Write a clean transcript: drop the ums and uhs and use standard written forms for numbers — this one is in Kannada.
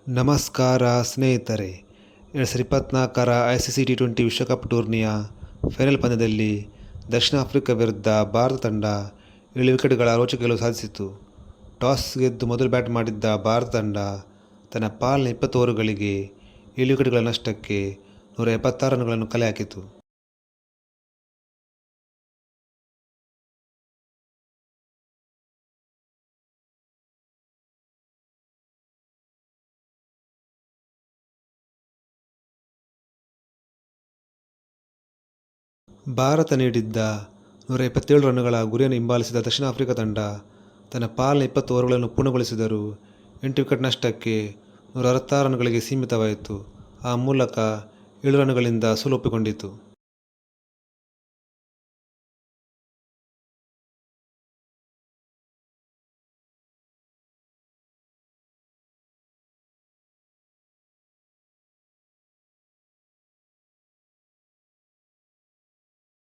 ನಮಸ್ಕಾರ ಸ್ನೇಹಿತರೆ. 2024ರ ICC T20 ವಿಶ್ವಕಪ್ ಟೂರ್ನಿಯ ಫೈನಲ್ ಪಂದ್ಯದಲ್ಲಿ ದಕ್ಷಿಣ ಆಫ್ರಿಕಾ ವಿರುದ್ಧ ಭಾರತ ತಂಡ 7 ವಿಕೆಟ್ಗಳ ರೋಚಕ ಗೆಲುವು ಸಾಧಿಸಿತು. ಟಾಸ್ ಗೆದ್ದು ಮೊದಲು ಬ್ಯಾಟ್ ಮಾಡಿದ್ದ ಭಾರತ ತಂಡ ತನ್ನ ಪಾಲಿನ 20 ಓವರುಗಳಿಗೆ 7 ವಿಕೆಟ್ಗಳ ನಷ್ಟಕ್ಕೆ 176 ರನ್ನುಗಳನ್ನು ಕಲೆ ಹಾಕಿತು. ಭಾರತ ನೀಡಿದ್ದ 127 ರನ್ನುಗಳ ಗುರಿಯನ್ನು ಹಿಂಬಾಲಿಸಿದ ದಕ್ಷಿಣ ಆಫ್ರಿಕಾ ತಂಡ ತನ್ನ ಪಾಲಿನ 20 ಓವರುಗಳನ್ನು ಪೂರ್ಣಗೊಳಿಸಿದರೂ 8 ವಿಕೆಟ್ ನಷ್ಟಕ್ಕೆ 166 ರನ್ನುಗಳಿಗೆ ಸೀಮಿತವಾಯಿತು. ಆ ಮೂಲಕ 7 ರನ್ನುಗಳಿಂದ ಸೋಲು ಒಪ್ಪಿಕೊಂಡಿತು.